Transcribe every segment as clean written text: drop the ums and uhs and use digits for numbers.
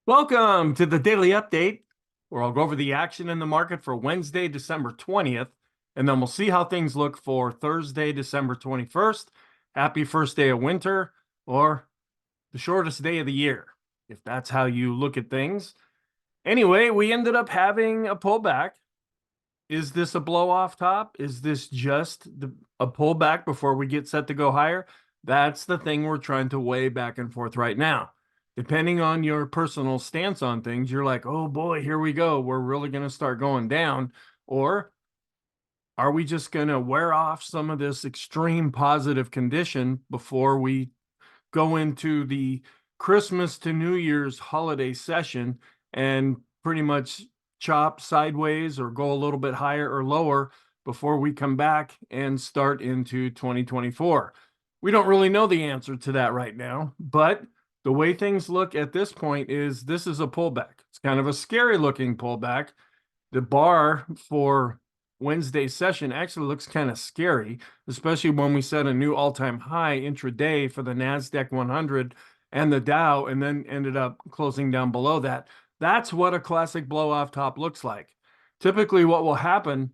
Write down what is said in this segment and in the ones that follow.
Welcome to the daily update, where I'll go over the action in the market for Wednesday, December 20th, and then we'll see how things look for Thursday, December 21st. Happy first day of winter, or the shortest day of the year, if that's how you look at things. Anyway, we ended up having a pullback. Is this a blow off top? Is this just a pullback before we get set to go higher? That's the thing we're trying to weigh back and forth right now. Depending on your personal stance on things, you're like, oh boy, here we go. We're really going to start going down. Or are we just going to wear off some of this extreme positive condition before we go into the Christmas to New Year's holiday session and pretty much chop sideways or go a little bit higher or lower before we come back and start into 2024? We don't really know the answer to that right now, but the way things look at this point is this is a pullback. It's kind of a scary looking pullback. The bar for Wednesday's session actually looks kind of scary, especially when we set a new all-time high intraday for the NASDAQ 100 and the Dow, and then ended up closing down below that. That's what a classic blow-off top looks like. Typically, what will happen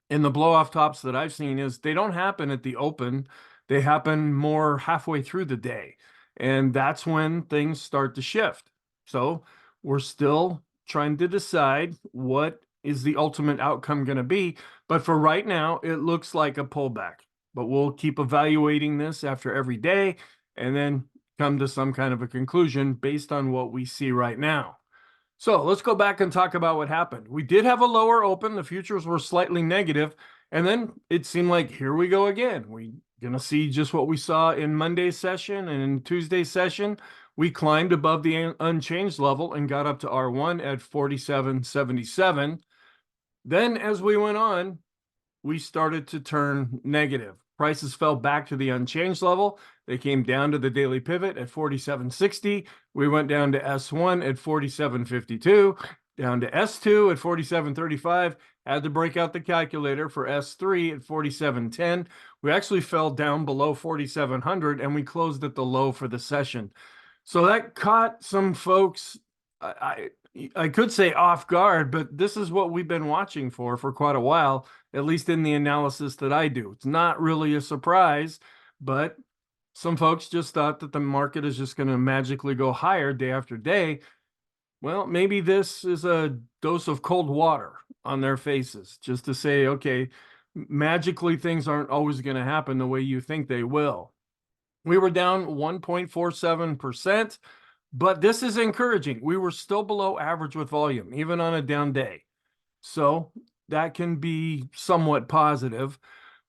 in the blow-off tops that I've seen is they don't happen at the open. They happen more halfway through the day, and that's when things start to shift. So we're still trying to decide what is the ultimate outcome going to be. But for right now, it looks like a pullback. But we'll keep evaluating this after every day and then come to some kind of a conclusion based on what we see right now. So let's go back and talk about what happened. We did have a lower open. The futures were slightly negative, and then it seemed like here we go again. We're going to see just what we saw in Monday's session and in Tuesday's session. We climbed above the unchanged level and got up to R1 at 47.77. Then as we went on, we started to turn negative. Prices fell back to the unchanged level. They came down to the daily pivot at 47.60. We went down to S1 at 47.52, down to S2 at 47.35. Had to break out the calculator for S3 at 47.10. We actually fell down below 4,700 and we closed at the low for the session. So that caught some folks, I could say off guard, but this is what we've been watching for quite a while, at least in the analysis that I do. It's not really a surprise, but some folks just thought that the market is just going to magically go higher day after day. Well, maybe this is a dose of cold water on their faces, just to say, okay, magically things aren't always going to happen the way you think they will. We were down 1.47%, but this is encouraging. We were still below average with volume, even on a down day. So that can be somewhat positive.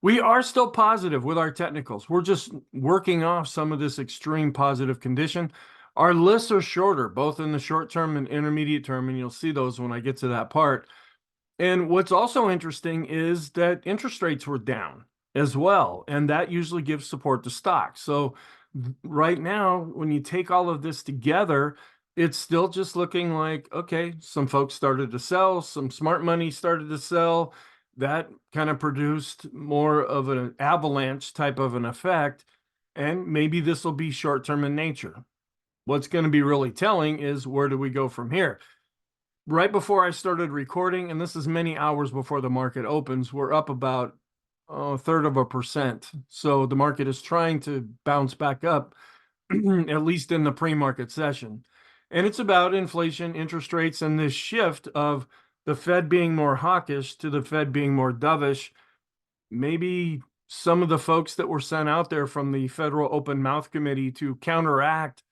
We are still positive with our technicals. We're just working off some of this extreme positive condition. Our lists are shorter, both in the short term and intermediate term, and you'll see those when I get to that part. And what's also interesting is that interest rates were down as well, and that usually gives support to stocks. So right now, when you take all of this together, it's still just looking like, okay, some folks started to sell, some smart money started to sell. That kind of produced more of an avalanche type of an effect, and maybe this will be short-term in nature. What's going to be really telling is where do we go from here? Right before I started recording, and this is many hours before the market opens, we're up about a third of a percent. So the market is trying to bounce back up, at least in the pre-market session. And it's about inflation, interest rates, and this shift of the Fed being more hawkish to the Fed being more dovish. Maybe some of the folks that were sent out there from the Federal Open Mouth Committee to counteract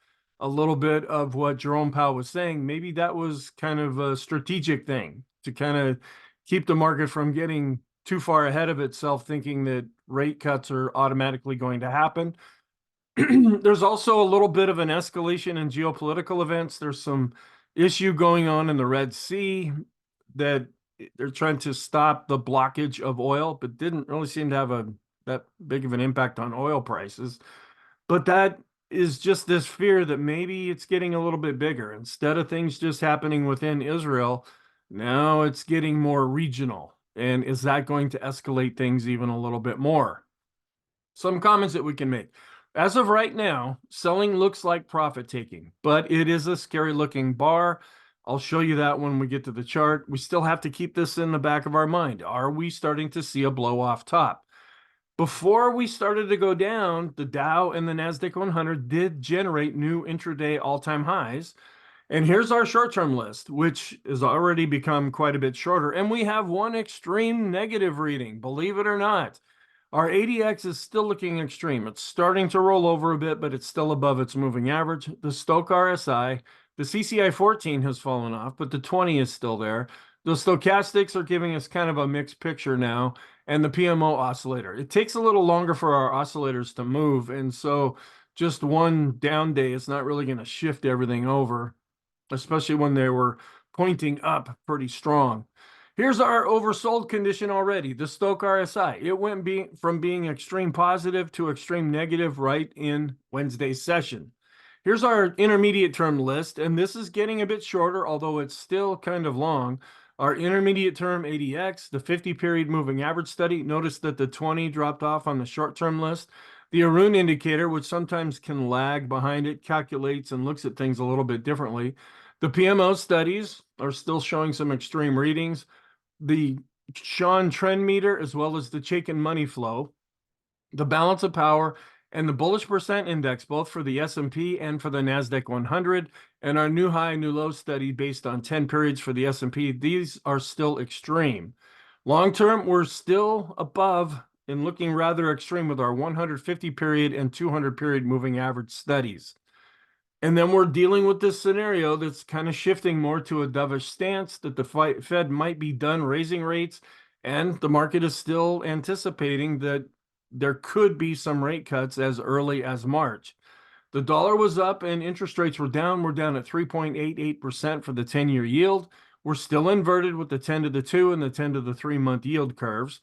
a little bit of what Jerome Powell was saying, maybe that was kind of a strategic thing to kind of keep the market from getting too far ahead of itself, thinking that rate cuts are automatically going to happen. There's also a little bit of an escalation in geopolitical events. There's some issue going on in the Red Sea that they're trying to stop the blockage of oil, but didn't really seem to have that big of an impact on oil prices. But that is just this fear that maybe it's getting a little bit bigger. Instead of things just happening within Israel, now it's getting more regional. And is that going to escalate things even a little bit more? Some comments that we can make. As of right now, selling looks like profit taking, but it is a scary looking bar. I'll show you that when we get to the chart. We still have to keep this in the back of our mind. Are we starting to see a blow off top? Before we started to go down, the Dow and the NASDAQ 100 did generate new intraday all-time highs. And here's our short-term list, which has already become quite a bit shorter. And we have one extreme negative reading, believe it or not. Our ADX is still looking extreme. It's starting to roll over a bit, but it's still above its moving average. The Stochk RSI, the CCI 14 has fallen off, but the 20 is still there. The stochastics are giving us kind of a mixed picture now, and the PMO oscillator. It takes a little longer for our oscillators to move, and so just one down day is not really going to shift everything over, especially when they were pointing up pretty strong. Here's our oversold condition already, the Stochk RSI. It went from being extreme positive to extreme negative right in Wednesday's session. Here's our intermediate term list, and this is getting a bit shorter, although it's still kind of long. Our intermediate term ADX, the 50-period moving average study, notice that the 20 dropped off on the short-term list. The Erin indicator, which sometimes can lag behind it, calculates and looks at things a little bit differently. The PMO studies are still showing some extreme readings. The Sean trend meter, as well as the Chaikin money flow, the balance of power, and the bullish percent index, both for the S&P and for the NASDAQ 100, and our new high, new low study based on 10 periods for the S&P, these are still extreme. Long term, we're still above and looking rather extreme with our 150 period and 200 period moving average studies. And then we're dealing with this scenario that's kind of shifting more to a dovish stance, that the Fed might be done raising rates, and the market is still anticipating that there could be some rate cuts as early as March. The dollar was up and interest rates were down. We're down at 3.88% for the 10-year yield. We're still inverted with the 10 to the 2 and the 10 to the 3-month yield curves.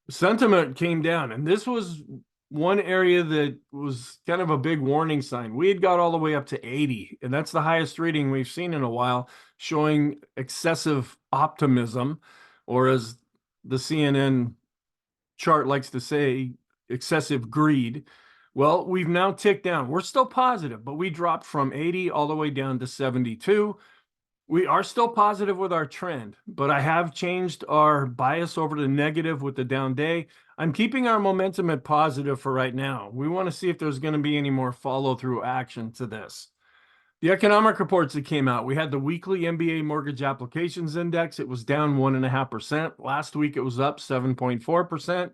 Sentiment came down, and this was one area that was kind of a big warning sign. We had got all the way up to 80, and that's the highest reading we've seen in a while, showing excessive optimism, or as the CNN chart likes to say, excessive greed. Well, we've now ticked down. We're still positive, but we dropped from 80 all the way down to 72. We are still positive with our trend, but I have changed our bias over to negative with the down day. I'm keeping our momentum at positive for right now. We want to see if there's going to be any more follow-through action to this. The economic reports that came out, we had the weekly MBA mortgage applications index. It was down 1.5%. Last week, it was up 7.4%.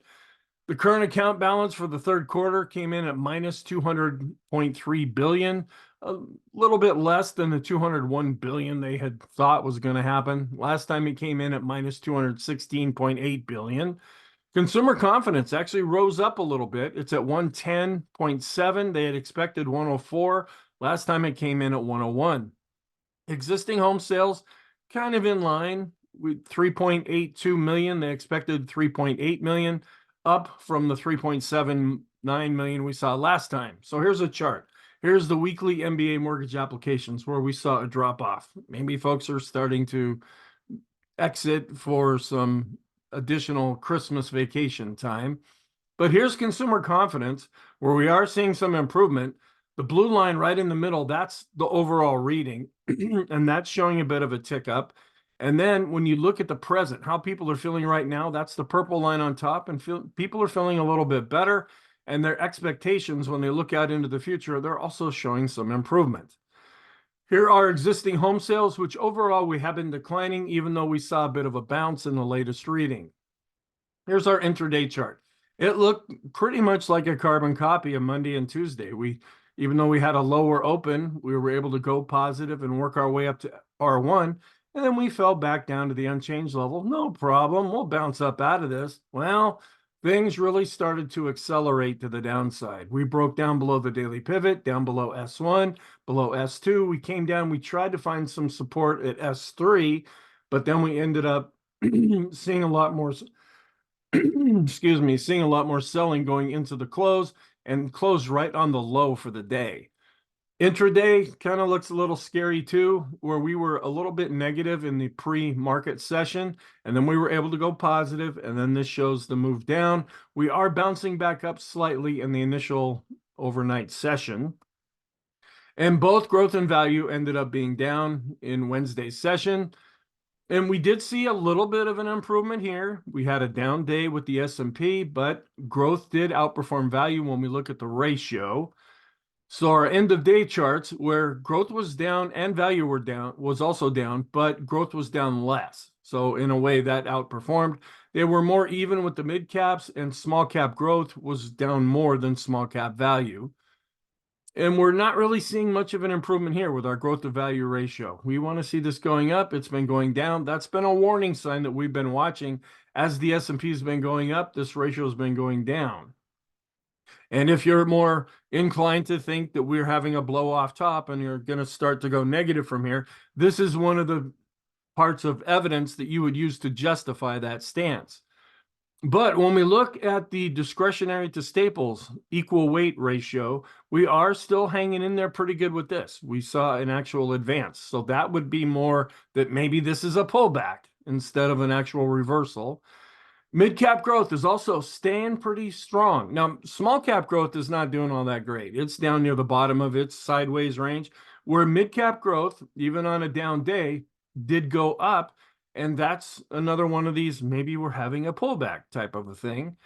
The current account balance for the third quarter came in at minus 200.3 billion, a little bit less than the 201 billion they had thought was going to happen. Last time it came in at minus 216.8 billion. Consumer confidence actually rose up a little bit. It's at 110.7. They had expected 104. Last time it came in at 101. Existing home sales kind of in line with 3.82 million. They expected 3.8 million, up from the 3.79 million we saw last time. So here's a chart. Here's the weekly MBA mortgage applications where we saw a drop off. Maybe folks are starting to exit for some additional Christmas vacation time. But here's consumer confidence where we are seeing some improvement. The blue line right in the middle, that's the overall reading, and that's showing a bit of a tick up. And then when you look at the present, how people are feeling right now, that's the purple line on top, and people are feeling a little bit better. And their expectations when they look out into the future, they're also showing some improvement. Here are existing home sales, which overall we have been declining, even though we saw a bit of a bounce in the latest reading. Here's our intraday chart. It looked pretty much like a carbon copy of Monday and Tuesday. Even though we had a lower open, we were able to go positive and work our way up to R1. And then we fell back down to the unchanged level. No problem. We'll bounce up out of this. Well, things really started to accelerate to the downside. We broke down below the daily pivot, down below S1, below S2. We came down. We tried to find some support at S3, but then we ended up seeing a lot more, excuse me, seeing a lot more selling going into the close and closed right on the low for the day. Intraday kind of looks a little scary too, where we were a little bit negative in the pre-market session, and then we were able to go positive, and then this shows the move down. We are bouncing back up slightly in the initial overnight session. And both growth and value ended up being down in Wednesday's session. And we did see a little bit of an improvement here. We had a down day with the S&P, but growth did outperform value when we look at the ratio. So our end of day charts where growth was down and value were down was also down, but growth was down less. So in a way that outperformed. They were more even with the mid caps, and small cap growth was down more than small cap value. And we're not really seeing much of an improvement here with our growth to value ratio. We want to see this going up. It's been going down. That's been a warning sign that we've been watching. As the S&P has been going up, this ratio has been going down. And if you're more inclined to think that we're having a blow off top and you're going to start to go negative from here, this is one of the parts of evidence that you would use to justify that stance. But when we look at the discretionary to staples equal weight ratio, we are still hanging in there pretty good with this. We saw an actual advance. So that would be more that maybe this is a pullback instead of an actual reversal. Mid-cap growth is also staying pretty strong. Now, small cap growth is not doing all that great. It's down near the bottom of its sideways range, where mid-cap growth, even on a down day, did go up. And that's another one of these, maybe we're having a pullback type of a thing.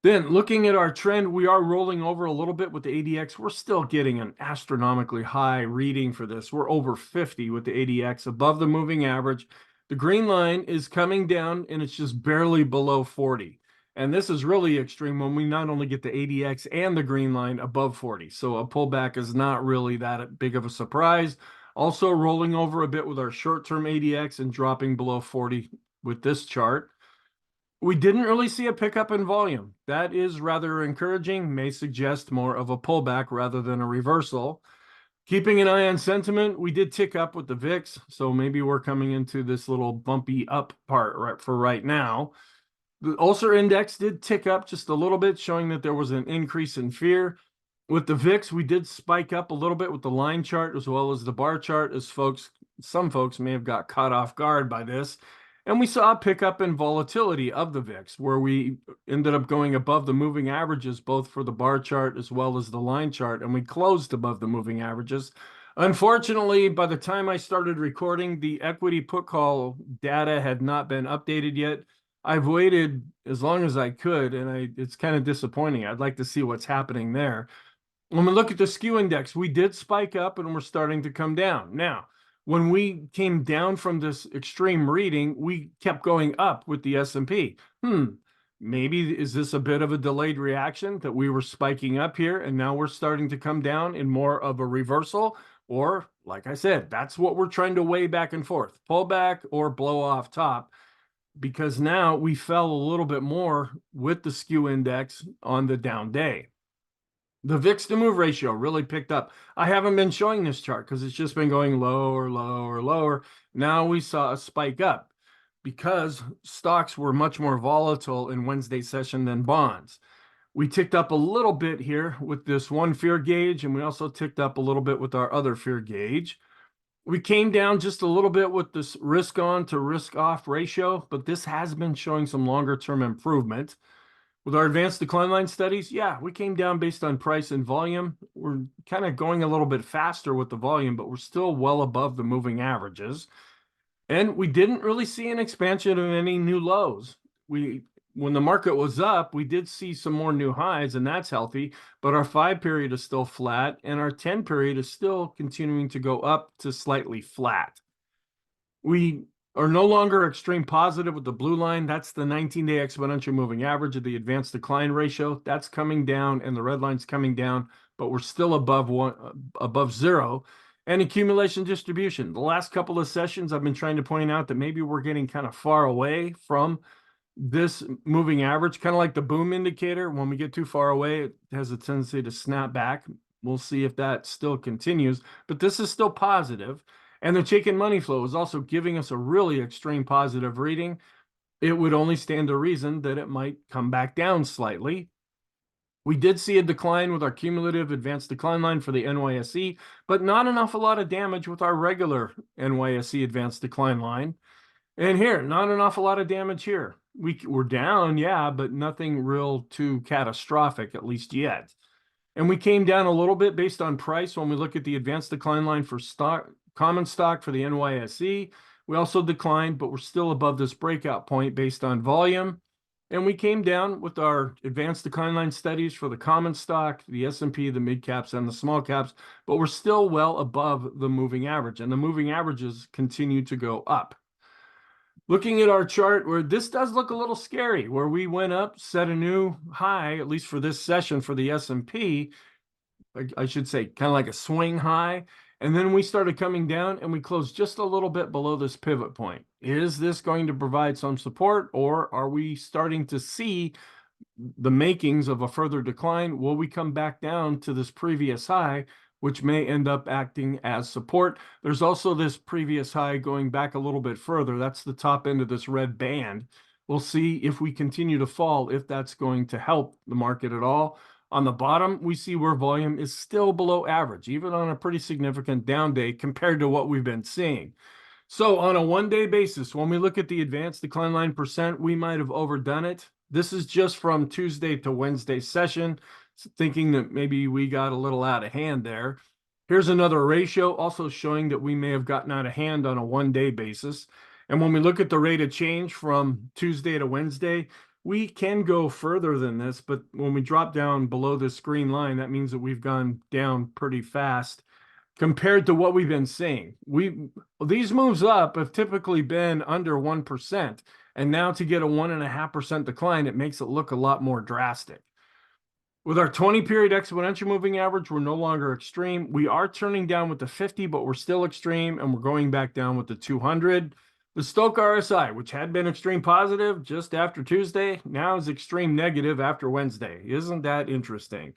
Then looking at our trend, we are rolling over a little bit with the ADX. We're still getting an astronomically high reading for this. We're over 50 with the ADX, above the moving average. The green line is coming down, and it's just barely below 40. And this is really extreme when we not only get the ADX and the green line above 40. So a pullback is not really that big of a surprise. Also rolling over a bit with our short-term ADX and dropping below 40 with this chart. We didn't really see a pickup in volume. That is rather encouraging, may suggest more of a pullback rather than a reversal. Keeping an eye on sentiment, we did tick up with the VIX, so maybe we're coming into this little bumpy up part for right now. The Ulcer Index did tick up just a little bit, showing that there was an increase in fear. With the VIX, we did spike up a little bit with the line chart as well as the bar chart, as some folks may have got caught off guard by this. And we saw a pickup in volatility of the VIX, where we ended up going above the moving averages, both for the bar chart as well as the line chart, and we closed above the moving averages. Unfortunately, by the time I started recording, the equity put call data had not been updated yet. I've waited as long as I could, and it's kind of disappointing. I'd like to see what's happening there. When we look at the SKU index, we did spike up and we're starting to come down. Now, when we came down from this extreme reading, we kept going up with the S&P. Maybe is this a bit of a delayed reaction that we were spiking up here and now we're starting to come down in more of a reversal? Or, like I said, that's what we're trying to weigh back and forth, pull back or blow off top, because now we fell a little bit more with the SKU index on the down day. The VIX to move ratio really picked up. I haven't been showing this chart because it's just been going lower, lower, lower. Now we saw a spike up because stocks were much more volatile in Wednesday's session than bonds. We ticked up a little bit here with this one fear gauge, and we also ticked up a little bit with our other fear gauge. We came down just a little bit with this risk on to risk off ratio, but this has been showing some longer term improvement. With our advanced decline line studies, yeah, we came down based on price and volume. We're kind of going a little bit faster with the volume, but we're still well above the moving averages. And we didn't really see an expansion of any new lows. When the market was up, we did see some more new highs, and that's healthy, but our 5 period is still flat, and our 10 period is still continuing to go up to slightly flat. We are no longer extreme positive with the blue line. That's the 19-day exponential moving average of the advanced decline ratio. That's coming down, and the red line's coming down, but we're still above zero. And accumulation distribution. The last couple of sessions, I've been trying to point out that maybe we're getting kind of far away from this moving average, kind of like the boom indicator. When we get too far away, it has a tendency to snap back. We'll see if that still continues, but this is still positive. And the chicken money flow is also giving us a really extreme positive reading. It would only stand to reason that it might come back down slightly. We did see a decline with our cumulative advanced decline line for the NYSE, but not an awful lot of damage with our regular NYSE advanced decline line. And here, not an awful lot of damage here. We're down, yeah, but nothing real too catastrophic, at least yet. And we came down a little bit based on price when we look at the advanced decline line for stock, common stock for the NYSE. We also declined, but we're still above this breakout point based on volume. And we came down with our advanced decline line studies for the common stock, the S&P, the mid caps, and the small caps, but we're still well above the moving average, and the moving averages continue to go up. Looking at our chart, where this does look a little scary, where we went up, set a new high, at least for this session for the S&P, I should say kind of like a swing high, and then we started coming down and we closed just a little bit below this pivot point. Is this going to provide some support, or are we starting to see the makings of a further decline? Will we come back down to this previous high, which may end up acting as support? There's also this previous high going back a little bit further. That's the top end of this red band. We'll see if we continue to fall, if that's going to help the market at all. On the bottom, we see where volume is still below average, even on a pretty significant down day compared to what we've been seeing. So on a one-day basis, when we look at the advanced decline line percent, we might have overdone it. This is just from Tuesday to Wednesday session, thinking that maybe we got a little out of hand there. Here's another ratio also showing that we may have gotten out of hand on a one-day basis. And when we look at the rate of change from Tuesday to Wednesday, we can go further than this, but when we drop down below this green line, that means that we've gone down pretty fast compared to what we've been seeing. These moves up have typically been under 1%, and now to get a 1.5% decline, it makes it look a lot more drastic. With our 20-period exponential moving average, we're no longer extreme. We are turning down with the 50, but we're still extreme, and we're going back down with the 200. The Stochc RSI, which had been extreme positive just after Tuesday, now is extreme negative after Wednesday. Isn't that interesting?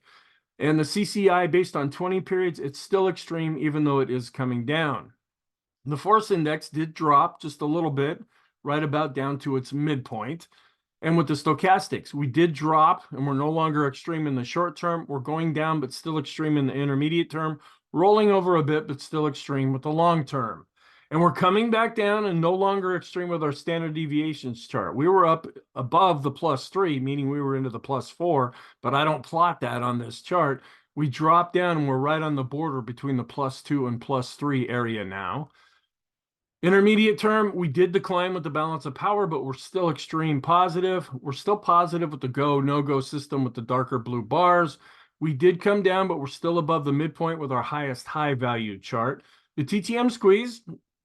And the CCI, based on 20 periods, it's still extreme, even though it is coming down. The force index did drop just a little bit, right about down to its midpoint. And with the stochastics, we did drop, and we're no longer extreme in the short term. We're going down, but still extreme in the intermediate term, rolling over a bit, but still extreme with the long term. And we're coming back down and no longer extreme with our standard deviations chart. We were up above the +3, meaning we were into the +4, but I don't plot that on this chart. We dropped down and we're right on the border between the +2 and +3 area now. Intermediate term, we did decline with the balance of power, but we're still extreme positive. We're still positive with the go, no-go system with the darker blue bars. We did come down, but we're still above the midpoint with our highest high value chart. The TTM squeeze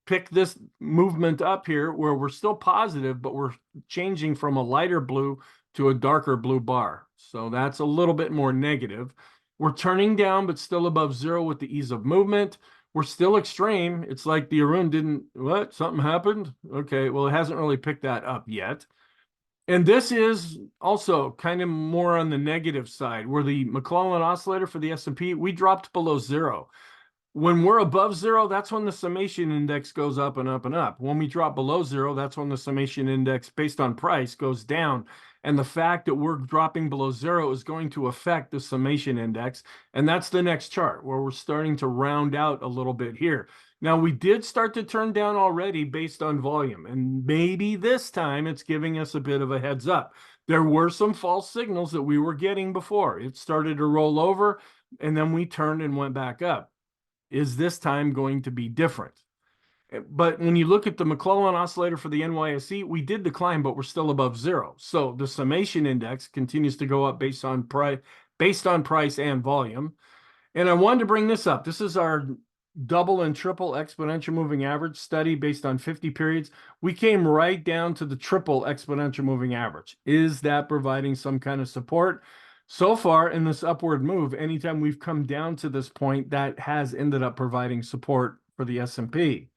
picked this movement up here where we're still positive, but we're changing from a lighter blue to a darker blue bar. So that's a little bit more negative. We're turning down, but still above zero with the ease of movement. We're still extreme. It's like the Erin didn't, what, something happened? Okay, well, it hasn't really picked that up yet. And this is also kind of more on the negative side, where the McClellan oscillator for the S&P, we dropped below zero. When we're above zero, that's when the summation index goes up and up and up. When we drop below zero, that's when the summation index based on price goes down. And the fact that we're dropping below zero is going to affect the summation index. And that's the next chart where we're starting to round out a little bit here. Now, we did start to turn down already based on volume, and maybe this time it's giving us a bit of a heads up. There were some false signals that we were getting before. It started to roll over, and then we turned and went back up. Is this time going to be different? But when you look at the McClellan oscillator for the NYSE, we did decline, but we're still above zero. So the summation index continues to go up based on price and volume. And I wanted to bring this up. This is our double and triple exponential moving average study based on 50 periods. We came right down to the triple exponential moving average. Is that providing some kind of support? So far in this upward move, anytime we've come down to this point, that has ended up providing support for the S&P.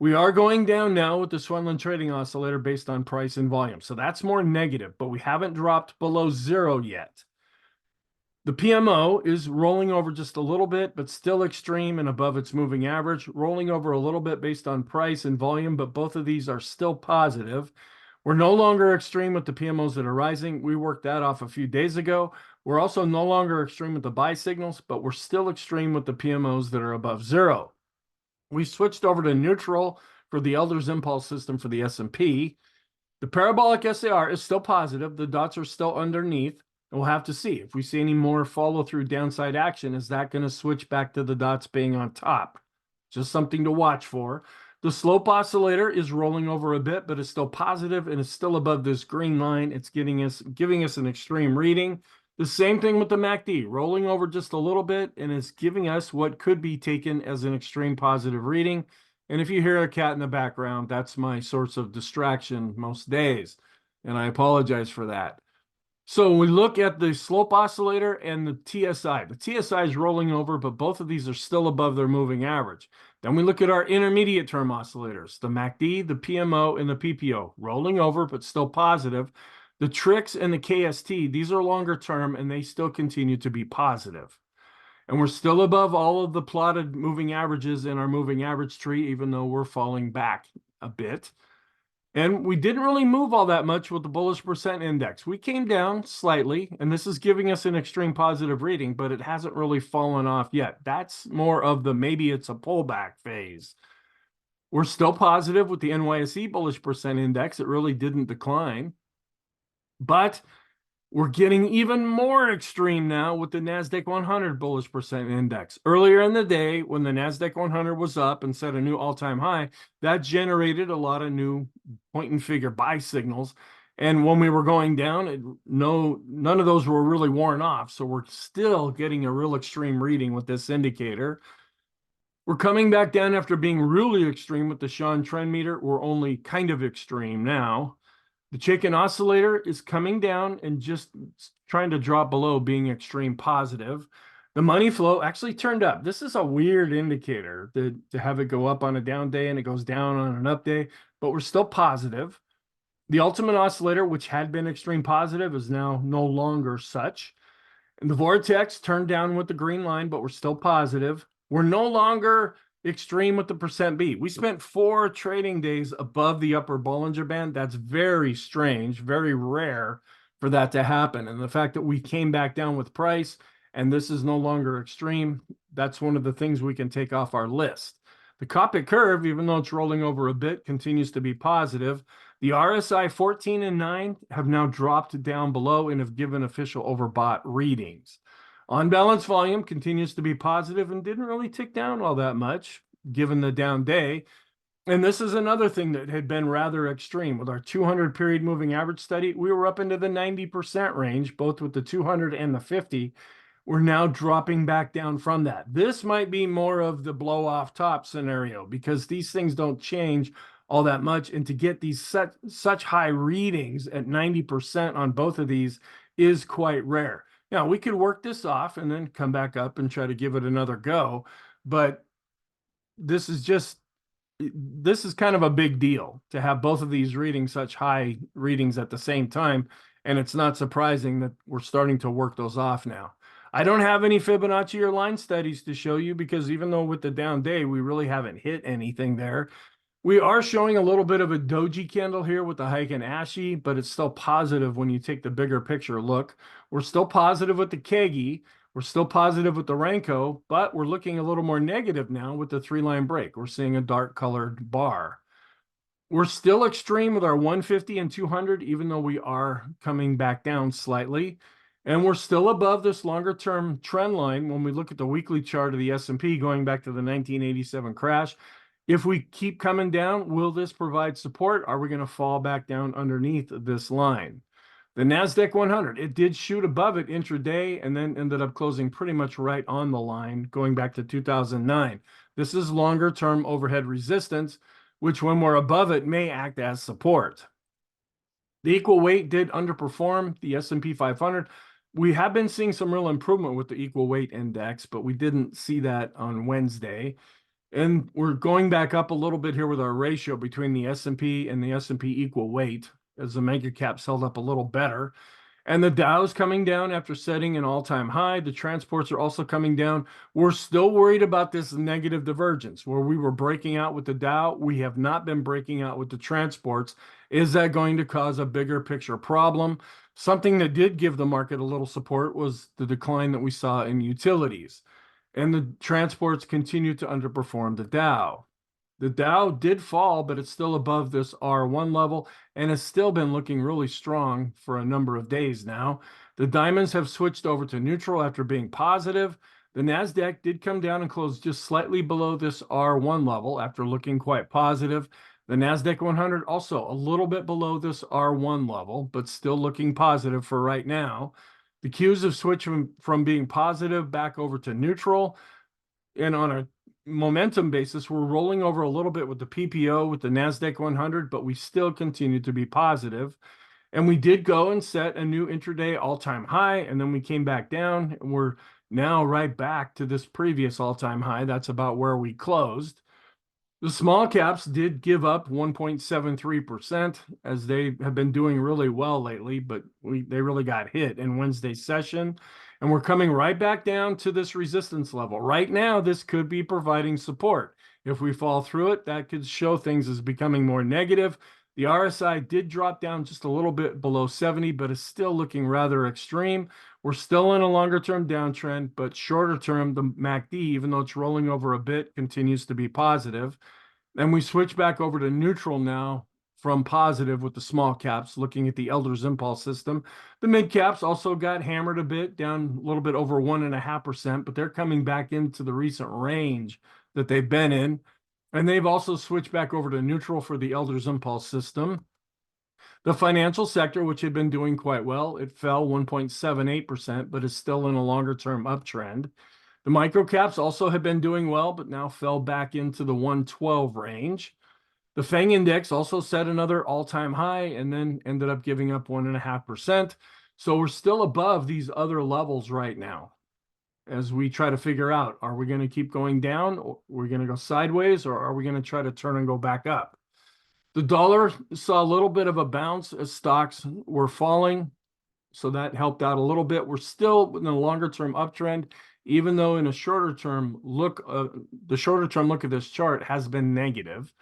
We are going down now with the Swenlin trading oscillator based on price and volume. So that's more negative, but we haven't dropped below zero yet. The PMO is rolling over just a little bit, but still extreme and above its moving average, rolling over a little bit based on price and volume, but both of these are still positive. We're no longer extreme with the PMOs that are rising. We worked that off a few days ago. We're also no longer extreme with the buy signals, but we're still extreme with the PMOs that are above zero. We switched over to neutral for the Elder's Impulse system for the S&P. The parabolic SAR is still positive. The dots are still underneath. We'll have to see. If we see any more follow through downside action, is that going to switch back to the dots being on top? Just something to watch for. The slope oscillator is rolling over a bit, but it's still positive and it's still above this green line. It's giving us an extreme reading. The same thing with the MACD, rolling over just a little bit, and it's giving us what could be taken as an extreme positive reading. And if you hear a cat in the background, that's my source of distraction most days. And I apologize for that. So we look at the slope oscillator and the TSI. The TSI is rolling over, but both of these are still above their moving average. Then we look at our intermediate term oscillators, the MACD, the PMO, and the PPO, rolling over, but still positive. The TRIX and the KST, these are longer term, and they still continue to be positive. And we're still above all of the plotted moving averages in our moving average tree, even though we're falling back a bit. And we didn't really move all that much with the bullish percent index. We came down slightly, and this is giving us an extreme positive reading, but it hasn't really fallen off yet. That's more of the maybe it's a pullback phase. We're still positive with the NYSE bullish percent index. It really didn't decline. But we're getting even more extreme now with the NASDAQ 100 bullish percent index. Earlier in the day, when the NASDAQ 100 was up and set a new all-time high, that generated a lot of new point and figure buy signals. And when we were going down, none of those were really worn off. So we're still getting a real extreme reading with this indicator. We're coming back down after being really extreme with the Sean trend meter. We're only kind of extreme now. The chicken oscillator is coming down and just trying to drop below being extreme positive. The money flow actually turned up. This is a weird indicator to have it go up on a down day and it goes down on an up day, but we're still positive. The ultimate oscillator, which had been extreme positive, is now no longer such. And the vortex turned down with the green line, but we're still positive. We're no longer extreme with the percent beat. We spent 4 trading days above the upper Bollinger Band. That's very strange, very rare for that to happen. And the fact that we came back down with price and this is no longer extreme, that's one of the things we can take off our list. The Copic curve, even though it's rolling over a bit, continues to be positive. The RSI 14 and 9 have now dropped down below and have given official overbought readings. On balance volume continues to be positive and didn't really tick down all that much given the down day. And this is another thing that had been rather extreme. With our 200 period moving average study, we were up into the 90% range, both with the 200 and the 50. We're now dropping back down from that. This might be more of the blow off top scenario because these things don't change all that much. And to get these such high readings at 90% on both of these is quite rare. Now, we could work this off and then come back up and try to give it another go, but this is kind of a big deal to have both of these readings, such high readings at the same time, and it's not surprising that we're starting to work those off now. I don't have any Fibonacci or line studies to show you because even though with the down day, we really haven't hit anything there. We are showing a little bit of a doji candle here with the Heiken Ashi, but it's still positive when you take the bigger picture look. We're still positive with the Kegi. We're still positive with the Renko, but we're looking a little more negative now with the 3-line break. We're seeing a dark colored bar. We're still extreme with our 150 and 200, even though we are coming back down slightly. And we're still above this longer term trend line when we look at the weekly chart of the S&P going back to the 1987 crash. If we keep coming down, will this provide support? Are we going to fall back down underneath this line? The NASDAQ 100, it did shoot above it intraday and then ended up closing pretty much right on the line going back to 2009. This is longer term overhead resistance, which when we're above it may act as support. The equal weight did underperform the S&P 500. We have been seeing some real improvement with the equal weight index, but we didn't see that on Wednesday. And we're going back up a little bit here with our ratio between the S&P and the S&P equal weight as the mega caps held up a little better. And the Dow's coming down after setting an all-time high. The transports are also coming down. We're still worried about this negative divergence where we were breaking out with the Dow. We have not been breaking out with the transports. Is that going to cause a bigger picture problem? Something that did give the market a little support was the decline that we saw in utilities. And the transports continue to underperform the Dow. The Dow did fall, but it's still above this R1 level and has still been looking really strong for a number of days now. The diamonds have switched over to neutral after being positive. The NASDAQ did come down and close just slightly below this R1 level after looking quite positive. The NASDAQ 100 also a little bit below this R1 level, but still looking positive for right now. The Qs have switched from being positive back over to neutral. And on a momentum basis, we're rolling over a little bit with the PPO, with the NASDAQ 100, but we still continue to be positive. And we did go and set a new intraday all-time high, and then we came back down, and we're now right back to this previous all-time high. That's about where we closed. The small caps did give up 1.73% as they have been doing really well lately, but they really got hit in Wednesday's session. And we're coming right back down to this resistance level. Right now, this could be providing support. If we fall through it, that could show things as becoming more negative. The RSI did drop down just a little bit below 70, but is still looking rather extreme. We're still in a longer-term downtrend, but shorter-term, the MACD, even though it's rolling over a bit, continues to be positive. And we switch back over to neutral now from positive with the small caps, looking at the Elder's Impulse system. The mid caps also got hammered a bit, down a little bit over 1.5%, but they're coming back into the recent range that they've been in. And they've also switched back over to neutral for the Elder's Impulse system. The financial sector, which had been doing quite well, it fell 1.78%, but is still in a longer-term uptrend. The micro caps also have been doing well, but now fell back into the 112 range. The FANG index also set another all-time high and then ended up giving up 1.5%. So we're still above these other levels right now as we try to figure out, are we going to keep going down, or are we going to go sideways, or are we going to try to turn and go back up? The dollar saw a little bit of a bounce as stocks were falling, so that helped out a little bit. We're still in a longer-term uptrend, even though in a shorter-term look, the shorter-term look at this chart has been negative.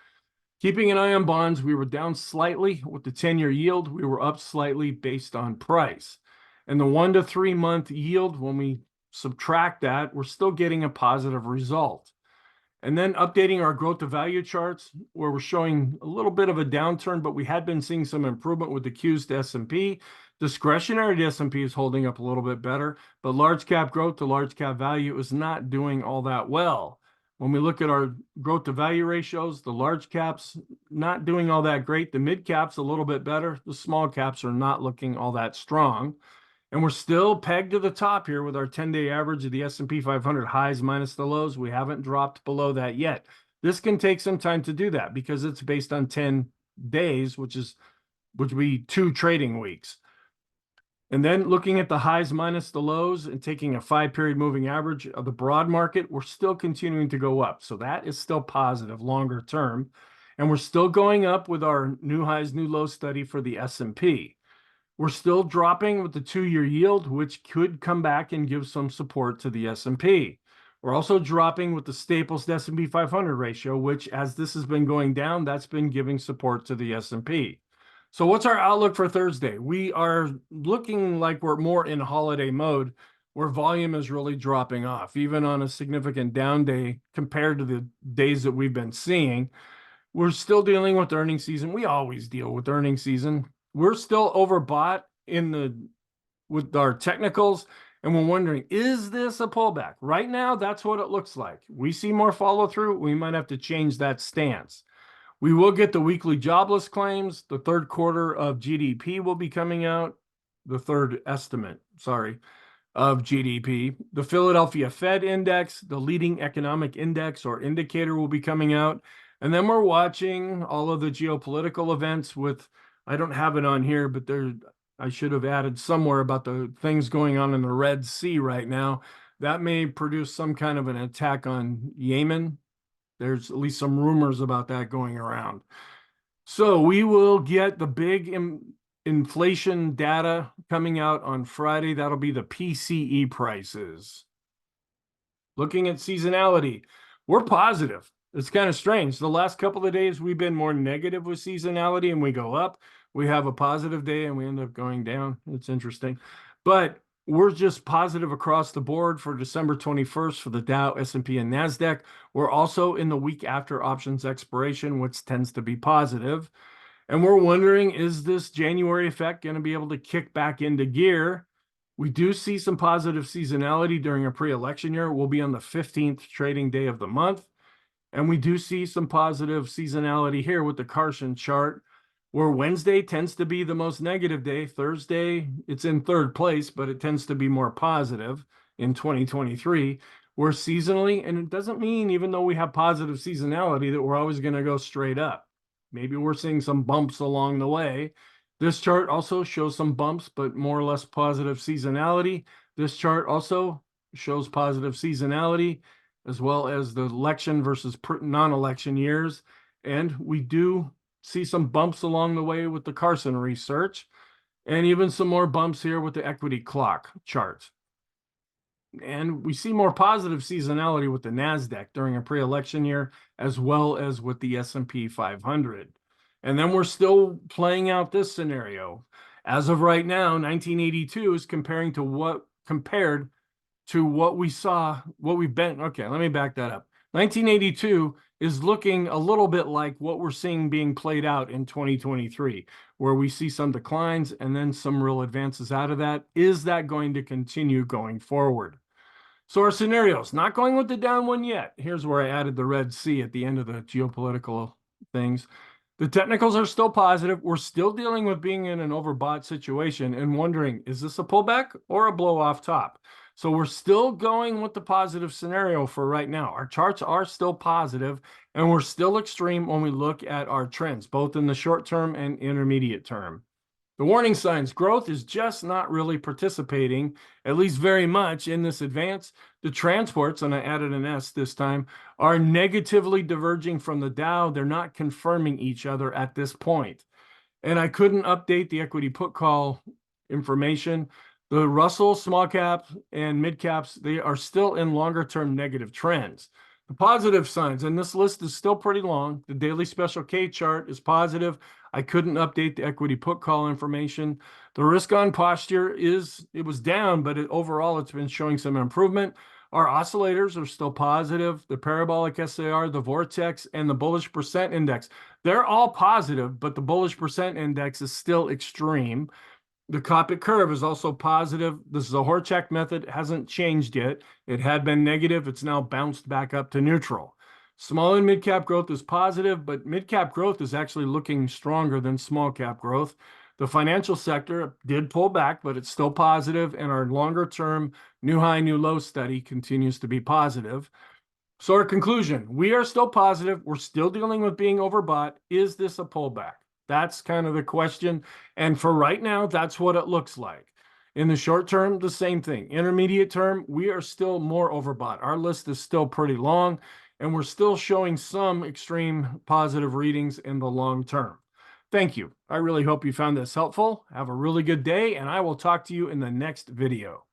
Keeping an eye on bonds, we were down slightly with the 10-year yield. We were up slightly based on price. And the 1 to 3 month yield, when we subtract that, we're still getting a positive result. And then updating our growth to value charts, where we're showing a little bit of a downturn, but we had been seeing some improvement with the Qs to S&P. Discretionary to S&P is holding up a little bit better, but large cap growth to large cap value is not doing all that well. When we look at our growth to value ratios, the large caps not doing all that great. The mid caps a little bit better. The small caps are not looking all that strong. And we're still pegged to the top here with our 10-day average of the S&P 500 highs minus the lows. We haven't dropped below that yet. This can take some time to do that because it's based on 10 days, which would be 2 trading weeks. And then looking at the highs minus the lows and taking a 5-period moving average of the broad market, we're still continuing to go up. So that is still positive longer term. And we're still going up with our new highs, new lows study for the S&P. We're still dropping with the 2-year yield, which could come back and give some support to the S&P. We're also dropping with the Staples to S&P 500 ratio, which as this has been going down, that's been giving support to the S&P. So what's our outlook for Thursday? We are looking like we're more in holiday mode where volume is really dropping off, even on a significant down day compared to the days that we've been seeing. We're still dealing with earnings season. We always deal with earnings season. We're still overbought with our technicals, and we're wondering, is this a pullback? Right now, that's what it looks like. We see more follow through. We might have to change that stance. We will get the weekly jobless claims. The third quarter of GDP will be coming out. The third estimate, of GDP. The Philadelphia Fed Index, the leading economic index or indicator, will be coming out. And then we're watching all of the geopolitical events with, I don't have it on here, but I should have added somewhere about the things going on in the Red Sea right now. That may produce some kind of an attack on Yemen. There's at least some rumors about that going around. So we will get the big inflation data coming out on Friday. That'll be the PCE prices. Looking at seasonality, we're positive. It's kind of strange. The last couple of days, we've been more negative with seasonality and we go up. We have a positive day and we end up going down. It's interesting. But we're just positive across the board for December 21st for the Dow, S&P, and NASDAQ. We're also in the week after options expiration, which tends to be positive. And we're wondering, is this January effect going to be able to kick back into gear? We do see some positive seasonality during a pre-election year. We'll be on the 15th trading day of the month. And we do see some positive seasonality here with the Carson chart, where Wednesday tends to be the most negative day. Thursday, it's in third place, but it tends to be more positive in 2023. We're seasonally, and it doesn't mean, even though we have positive seasonality, that we're always going to go straight up. Maybe we're seeing some bumps along the way. This chart also shows some bumps, but more or less positive seasonality. This chart also shows positive seasonality, as well as the election versus non-election years. And we do see some bumps along the way with the Carson research, and even some more bumps here with the equity clock chart. And we see more positive seasonality with the NASDAQ during a pre-election year, as well as with the S&P 500. And then we're still playing out this scenario. As of right now, 1982 is compared to what we saw, what we've been. Okay, let me back that up. 1982 is looking a little bit like what we're seeing being played out in 2023, where we see some declines and then some real advances out of that. Is that going to continue going forward? So our scenarios, not going with the down one yet. Here's where I added the red C at the end of the geopolitical things. The technicals are still positive. We're still dealing with being in an overbought situation and wondering, is this a pullback or a blow off top? So we're still going with the positive scenario for right now. Our charts are still positive, and we're still extreme when we look at our trends, both in the short term and intermediate term. The warning signs, growth is just not really participating, at least very much, in this advance. The transports, and I added an S this time, are negatively diverging from the Dow. They're not confirming each other at this point. And I couldn't update the equity put call information. The Russell small caps and mid caps, they are still in longer term negative trends. The positive signs, and this list is still pretty long. The daily special K chart is positive. I couldn't update the equity put call information. The risk on posture it was down, but overall it's been showing some improvement. Our oscillators are still positive. The parabolic SAR, the vortex, and the bullish percent index, they're all positive, but the bullish percent index is still extreme. The Copic curve is also positive. This is a Horchak method. It hasn't changed yet. It had been negative. It's now bounced back up to neutral. Small and mid-cap growth is positive, but mid-cap growth is actually looking stronger than small-cap growth. The financial sector did pull back, but it's still positive, and our longer-term new high, new low study continues to be positive. So our conclusion, we are still positive. We're still dealing with being overbought. Is this a pullback? That's kind of the question. And for right now, that's what it looks like. In the short term, the same thing. Intermediate term, we are still more overbought. Our list is still pretty long, and we're still showing some extreme positive readings in the long term. Thank you. I really hope you found this helpful. Have a really good day, and I will talk to you in the next video.